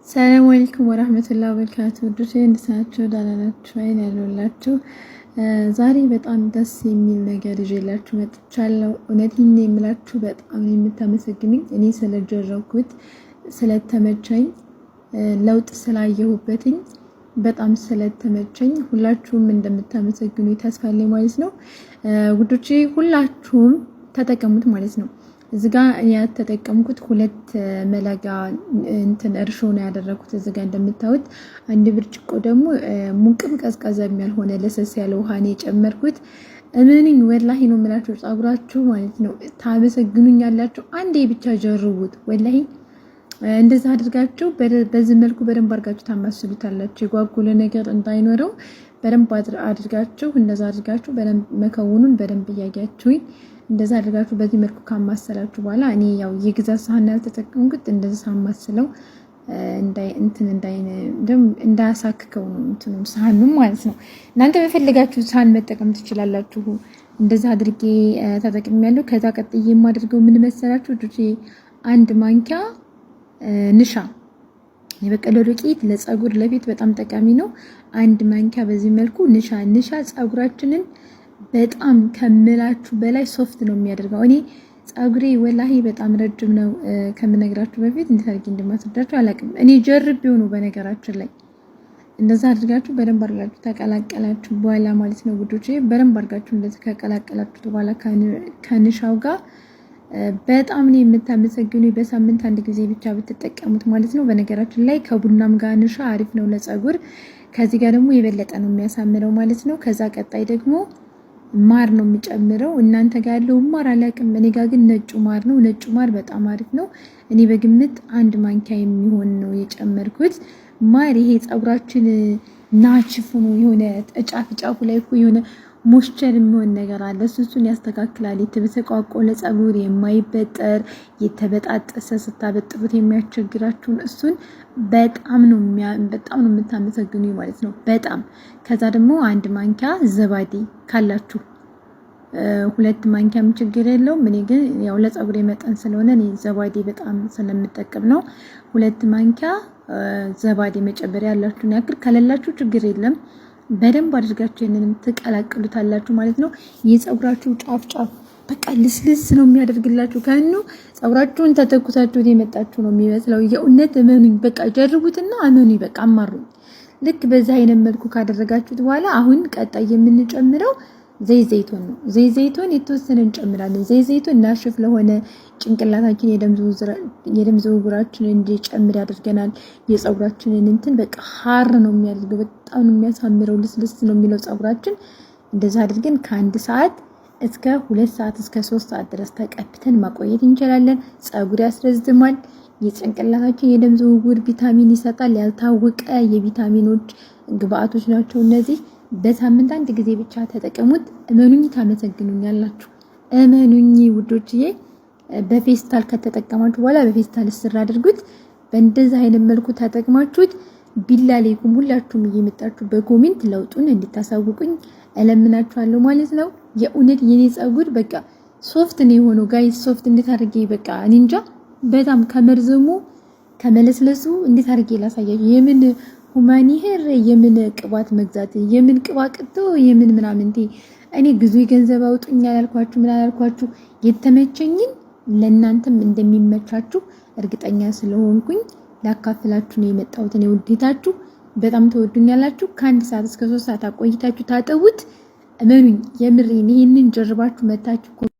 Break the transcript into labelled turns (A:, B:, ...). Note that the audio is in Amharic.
A: ሰላም አለይኩም ወራህመቱላሂ ወበረካቱህ። ውዶቼ እንድሳችሁ ዳላላችሁ አይን ያሉላችሁ ዛሬ በጣም ደስ የሚል ነገር ይዤላችሁ መጥቻለሁ። እውነቴን ነው የምላችሁ፣ በጣም ነው የምታመሰግኑኝ። እኔ ስለጀረብኩት ስለተመቸኝ ለውጥ ስላየሁበትኝ በጣም ስለተመቸኝ ሁላችሁም እንደምታመሰግኑኝ ተስፋ አለኝ ማለት ነው። ውዶቼ ሁላችሁም ተጠቀሙት ማለት ነው። እዚህ ጋር ያተጠቀምኩት ሁለት መላጋ እንትን እርሾ ነው ያደረኩት። እዚህ ጋር እንደምታዩት አንድ ብርጭቆ ደግሞ ሙቅም ቀዝቃዛም ያልሆነ ለሰስ ያለ ውሃ ነው የጨመርኩት። እመኑኝ ወላሂ ነው የምላችሁ፣ ጸጉራችሁ ማለት ነው ታመሰግኑኛላችሁ። አንዴ ብቻ ጀርቡት ወላሂ። እንደዛ አድርጋችሁ በዚህ መልኩ በደንብ አድርጋችሁ ታማስሉታላችሁ። የጓጉለ ነገር እንዳይኖረው በደንብ አድርጋችሁ እንደዛ አድርጋችሁ በደንብ መከውኑን በደንብ እያያችሁኝ እንደዛ አድርጋችሁ በዚህ መልኩ ካማሰላችሁ በኋላ እኔ ያው የግዛ ሳህን ያልተጠቀምኩት እንደዛ ሳማስለው እንዳያሳክከው ነው እንትኑ ሳህኑ ማለት ነው። እናንተ በፈለጋችሁ ሳህን መጠቀም ትችላላችሁ። እንደዛ አድርጌ ተጠቅሜያለሁ። ከዛ ቀጥዬ የማደርገው ምን መሰላችሁ? አንድ ማንኪያ ንሻ የበቀለ ዱቄት ለጸጉር ለፊት በጣም ጠቃሚ ነው። አንድ ማንኪያ በዚህ መልኩ ንሻ ጸጉራችንን በጣም ከምላችሁ በላይ ሶፍት ነው የሚያደርገው። እኔ ጸጉሬ ወላሂ በጣም ረጅም ነው ከምነግራችሁ በፊት እንዴት አድርጌ እንደማስረዳችሁ አላውቅም። እኔ ጀርቤው ነው በነገራችን ላይ። እንደዛ አድርጋችሁ በደንብ አድርጋችሁ ተቀላቀላችሁ በኋላ ማለት ነው ውዶቼ፣ በደንብ አድርጋችሁ እንደዚህ ከቀላቀላችሁ በኋላ ከንሻው ጋር በጣም ነው የምታመሰግኑኝ። በሳምንት አንድ ጊዜ ብቻ ብትጠቀሙት ማለት ነው። በነገራችን ላይ ከቡናም ጋር ንሻ አሪፍ ነው ለጸጉር። ከዚህ ጋር ደግሞ የበለጠ ነው የሚያሳምረው ማለት ነው። ከዛ ቀጣይ ደግሞ ማር ነው የሚጨምረው። እናንተ ጋር ያለው ማር አላውቅም፣ እኔ ጋር ግን ነጩ ማር ነው። ነጩ ማር በጣም አሪፍ ነው። እኔ በግምት አንድ ማንኪያ የሚሆን ነው የጨመርኩት ማር። ይሄ ጸጉራችን ናችፍ ነው የሆነ ጫፉ ላይ እኮ የሆነ ሞይስቸር የሚሆን ነገር አለ። እሱን ያስተካክላል። የተበሰቋቆለ ጸጉር የማይበጠር የተበጣጠሰ ስታበጥሩት የሚያስቸግራችሁን እሱን በጣም ነው የምታመሰግኑኝ ማለት ነው። በጣም ከዛ ደግሞ አንድ ማንኪያ ዘባዴ ካላችሁ ሁለት ማንኪያም ችግር የለውም። እኔ ግን ያው ለጸጉሬ መጠን ስለሆነ እኔ ዘባዴ በጣም ስለምጠቀም ነው። ሁለት ማንኪያ ዘባዴ መጨመር ያላችሁን ያክል፣ ከሌላችሁ ችግር የለም። በደንብ አድርጋችሁ ይሄንንም ትቀላቅሉታላችሁ ማለት ነው። የጸጉራችሁ ጫፍ በቃ ልስልስ ነው የሚያደርግላችሁ። ከኑ ጸጉራችሁን ተተኩሳችሁት የመጣችሁ ነው የሚመስለው። የእውነት እመኑኝ፣ በቃ ጀርቡትና እመኑኝ፣ በቃ አማሩኝ። ልክ በዛ አይነት መልኩ ካደረጋችሁት በኋላ አሁን ቀጣይ የምንጨምረው ዘይቱን ነው። ዘይቱን የተወሰነ እንጨምራለን። ዘይቱን ናሽፍ ለሆነ ጭንቅላታችን የደም ዝውውራችንን እንዲጨምር ያደርገናል። የጸጉራችንን እንትን በቃ ሀር ነው የሚያደርገው። በጣም ነው የሚያሳምረው። ልስልስ ነው የሚለው ጸጉራችን። እንደዛ አድርገን ከ1 ሰዓት እስከ 2 ሰዓት እስከ 3 ሰዓት ድረስ ተቀብተን ማቆየት እንችላለን። ጸጉር ያስረዝማል። የጭንቅላታችን የደም ዝውውር ቪታሚን ይሰጣል። ያልታወቀ የቪታሚኖች ግብአቶች ናቸው እነዚህ። በሳምንት አንድ ጊዜ ብቻ ተጠቀሙት። እመኑኝ ታመሰግኑኛላችሁ። እመኑኝ ውዶችዬ። በፌስታል ከተጠቀማችሁ በኋላ በፌስታል ስራ አድርጉት። በእንደዚህ አይነት መልኩ ተጠቅማችሁት ቢላሌኩም ሁላችሁም እየመጣችሁ በኮሜንት ለውጡን እንድታሳውቁኝ እለምናችኋለሁ ማለት ነው። የእውነት የኔ ጸጉር በቃ ሶፍት ነው የሆነው ጋይስ። ሶፍት እንዴት አድርጌ በቃ እኔ እንጃ፣ በጣም ከመርዘሙ ከመለስለሱ እንዴት አድርጌ ላሳያችሁ። የምን ሁማኒ ሄር የምን ቅባት መግዛት የምን ቅባቅቶ የምን ምናምን እኔ ግዙ ገንዘብ አውጡኝ ያላልኳችሁ ምን አላልኳችሁ። የተመቸኝን ለእናንተም እንደሚመቻችሁ እርግጠኛ ስለሆንኩኝ ላካፍላችሁ ነው የመጣሁት። እኔ ውዴታችሁ በጣም ተወዱኛላችሁ። ከ1 ሰዓት እስከ 3 ሰዓት አቆይታችሁ ታጠቡት። እመኑኝ የምሬን። ይሄንን ጀርባችሁ መታችሁ